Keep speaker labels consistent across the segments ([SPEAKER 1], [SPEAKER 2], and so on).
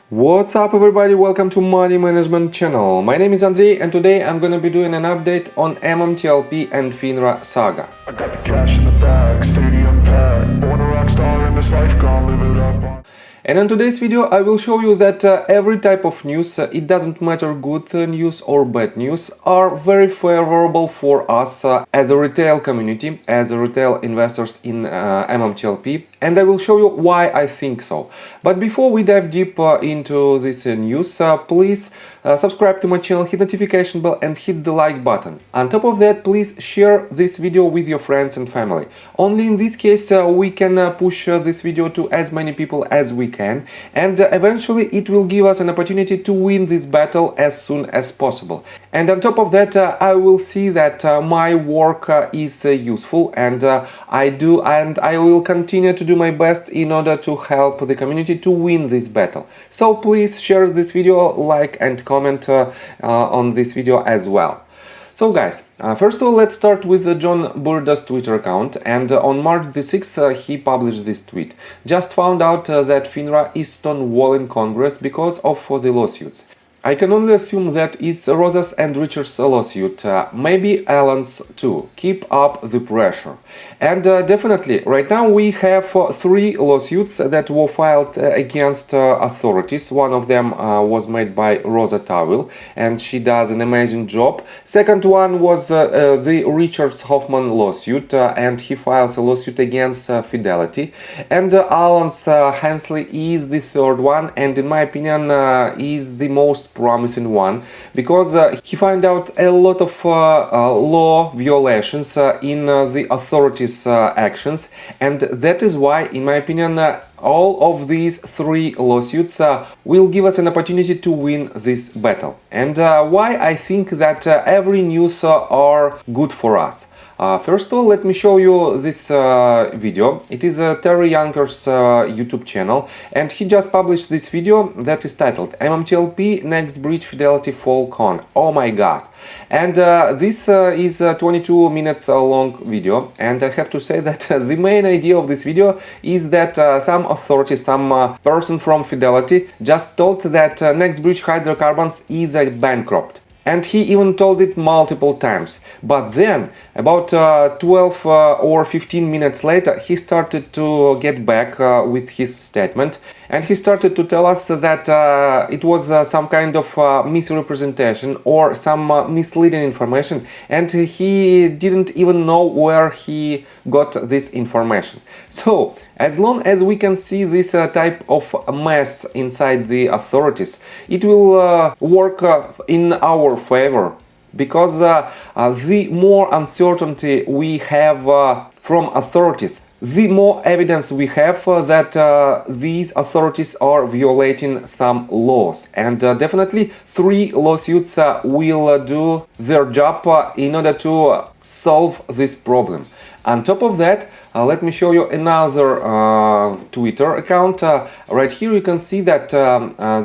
[SPEAKER 1] What's up everybody, welcome to Money Management channel. My name is Andrei and today I'm gonna be doing an update on MMTLP and FINRA saga.
[SPEAKER 2] I got the cash in the bag, stadium packed, born a rock star in this life, gonna live it up.
[SPEAKER 1] And in today's video I will show you that every type of news, it doesn't matter good news or bad news, are very favorable for us as a retail community, as a retail investors in MMTLP, and I will show you why I think so. But before we dive deep into this news, please subscribe to my channel, hit notification bell and hit the like button. On top of that, please share this video with your friends and family. Only in this case we can push this video to as many people as we can, and eventually it will give us an opportunity to win this battle as soon as possible. And on top of that, I will see that my work is useful, and I will continue to do my best in order to help the community to win this battle. So please share this video, like and comment on this video as well. So guys, first of all, let's start with John Burda's Twitter account, and on March the 6th he published this tweet. Just found out that FINRA is stonewalling Congress because of the lawsuits. I can only assume that is Rosa's and Richard's lawsuit, maybe Alan's too. Keep up the pressure. And definitely, right now we have 3 lawsuits that were filed against authorities. One of them was made by Rosa Tawil, and she does an amazing job. Second one was the Richards Hoffman lawsuit, and he files a lawsuit against Fidelity. And Alan's Hensley is the third one, and in my opinion is the most promising one, because he found out a lot of law violations in the authorities' actions, and that is why, in my opinion, all of these 3 lawsuits will give us an opportunity to win this battle. And why I think that every news are good for us. First of all, let me show you this video. It is Terry Younger's YouTube channel, and he just published this video that is titled MMTLP Next Breach Fidelity Fall Con. Oh my god. And this is a 22 minutes long video, and I have to say that the main idea of this video is that some authority, some person from Fidelity just told that Next Breach Hydrocarbons is a bankrupt. And he even told it multiple times. But then, about 12 or 15 minutes later, he started to get back with his statement, and he started to tell us that it was some kind of misrepresentation or some misleading information, and he didn't even know where he got this information. So, as long as we can see this type of mess inside the authorities, it will work in our favor, because the more uncertainty we have from authorities, the more evidence we have that these authorities are violating some laws. And definitely 3 lawsuits will do their job in order to solve this problem. On top of that, let me show you another Twitter account. Right here you can see that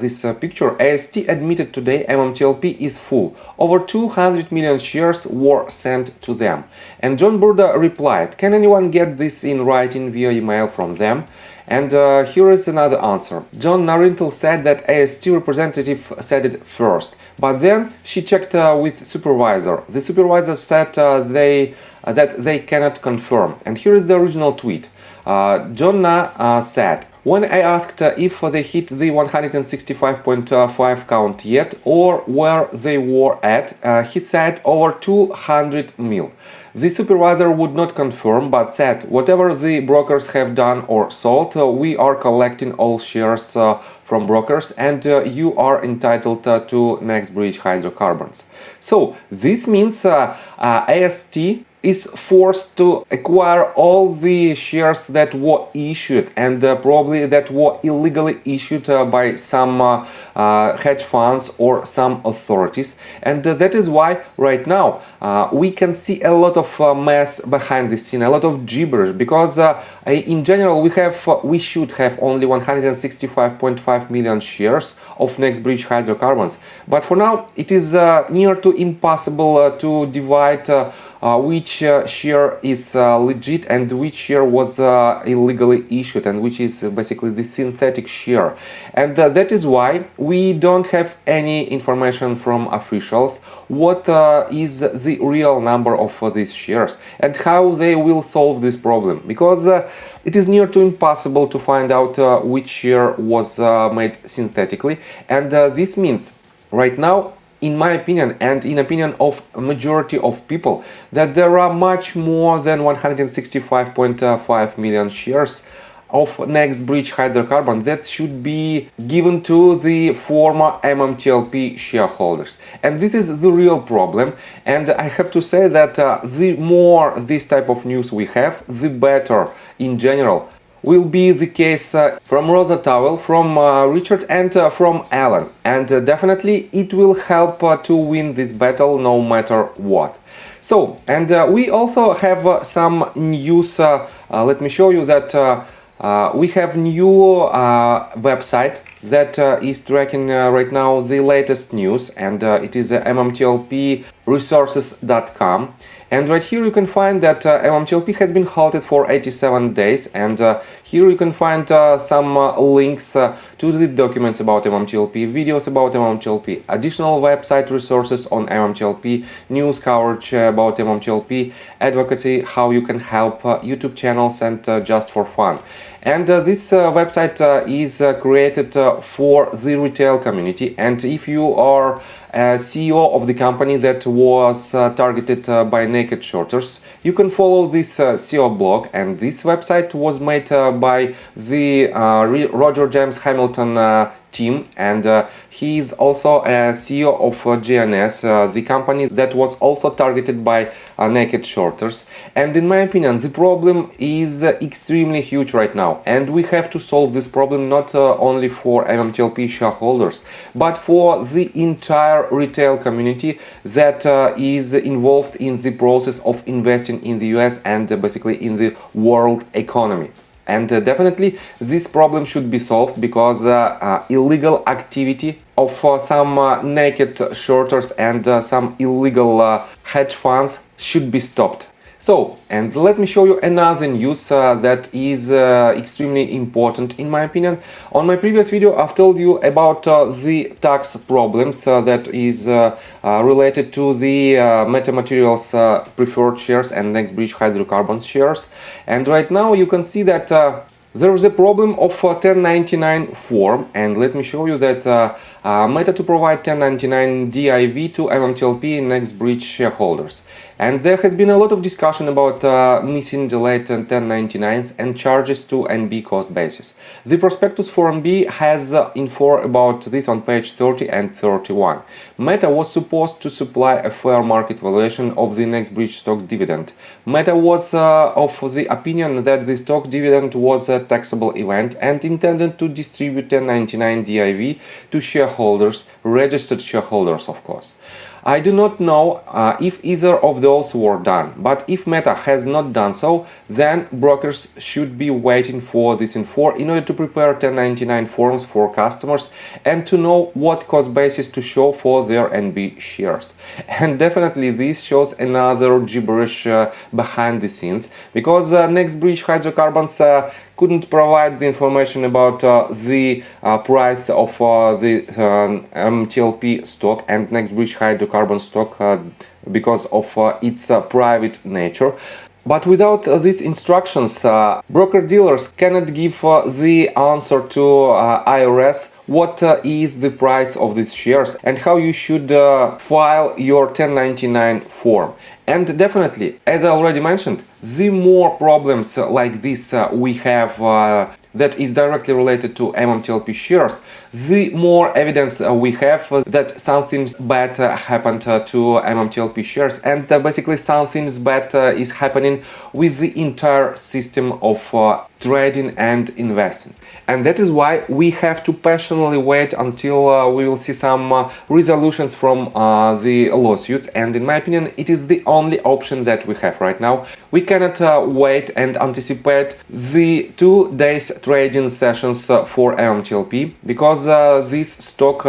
[SPEAKER 1] this picture, AST admitted today MMTLP is full. Over 200 million shares were sent to them. And John Burda replied, can anyone get this in writing via email from them? And here is another answer. John Narintel said that AST representative said it first, but then she checked with supervisor. The supervisor said that they cannot confirm. And here is the original tweet. John Na said, when I asked if they hit the 165.5 count yet or where they were at, he said over 200 mil. The supervisor would not confirm, but said whatever the brokers have done or sold, we are collecting all shares from brokers, and you are entitled to Next Breach Hydrocarbons. So this means AST is forced to acquire all the shares that were issued, and probably that were illegally issued by some hedge funds or some authorities. And that is why right now we can see a lot of mess behind the scene, a lot of gibberish, because in general we should have only 165.5 million shares of Next Breach Hydrocarbons, but for now it is near to impossible to divide which share is legit and which share was illegally issued, and which is basically the synthetic share. And that is why we don't have any information from officials what is the real number of these shares and how they will solve this problem, because it is near to impossible to find out which share was made synthetically. And this means right now, in my opinion and in opinion of a majority of people, that there are much more than 165.5 million shares of NextBridge hydrocarbon that should be given to the former MMTLP shareholders. And this is the real problem, and I have to say that the more this type of news we have, the better in general will be the case from Rosa Towell, from Richard and from Alan, and definitely it will help to win this battle no matter what. So, and we also have some news. Let me show you that we have new website that is tracking right now the latest news, and it is MMTLP resources.com. And right here you can find that MMTLP has been halted for 87 days, and here you can find some links to the documents about MMTLP, videos about MMTLP, additional website resources on MMTLP, news coverage about MMTLP, advocacy, how you can help YouTube channels, and just for fun. And this website is created for the retail community, and if you are CEO of the company that was targeted by naked shorters, you can follow this CEO blog. And this website was made by the Roger James Hamilton team, and he is also a CEO of GNS, the company that was also targeted by naked shorters. And in my opinion, the problem is extremely huge right now, and we have to solve this problem not only for MMTLP shareholders, but for the entire retail community that is involved in the process of investing in the US and basically in the world economy. And definitely this problem should be solved, because illegal activity of some naked shorters and some illegal hedge funds should be stopped. So, and let me show you another news that is extremely important in my opinion. On my previous video I've told you about the tax problems that is related to the metamaterials preferred shares and NextBridge hydrocarbons shares. And right now you can see that there is a problem of 1099 form, and let me show you that Meta to provide 1099 DIV to MMTLP NextBridge shareholders. And there has been a lot of discussion about missing delayed 1099s and charges to NB cost basis. The prospectus for NB has info about this on page 30 and 31. Meta was supposed to supply a fair market valuation of the NextBridge stock dividend. Meta was of the opinion that the stock dividend was a taxable event and intended to distribute 1099 DIV to shareholders, registered shareholders of course. I do not know if either of those were done, but if Meta has not done so, then brokers should be waiting for this info in order to prepare 1099 forms for customers and to know what cost basis to show for their NB shares. And definitely this shows another gibberish behind the scenes, because NextBridge hydrocarbons couldn't provide the information about the price of the MTLP stock and NextBridge hydrocarbon stock because of its private nature. But without these instructions, broker-dealers cannot give the answer to IRS what is the price of these shares and how you should file your 1099 form. And definitely, as I already mentioned, the more problems like this we have that is directly related to MMTLP shares, the more evidence we have that something bad happened to MMTLP shares, and basically something bad is happening with the entire system of trading and investing. And that is why we have to patiently wait until we will see some resolutions from the lawsuits. And in my opinion, it is the only option that we have right now. We cannot wait and anticipate the 2 days trading sessions for MMTLP, because this stock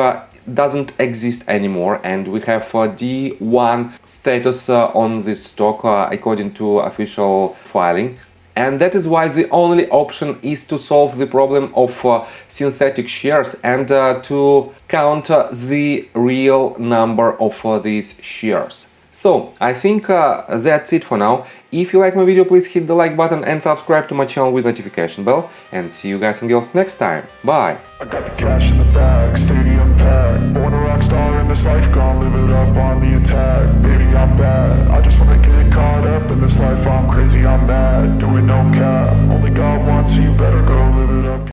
[SPEAKER 1] doesn't exist anymore, and we have D1 status on this stock according to official filing. And that is why the only option is to solve the problem of synthetic shares and to count the real number of these shares. So I think that's it for now. If you like my video, please hit the like button and subscribe to my channel with notification bell. And see you guys and girls next time. Bye!
[SPEAKER 2] I got the cash in the bag, stadium packed. Born a rock star in this life, gonna live it up on the attack. Baby, I'm back.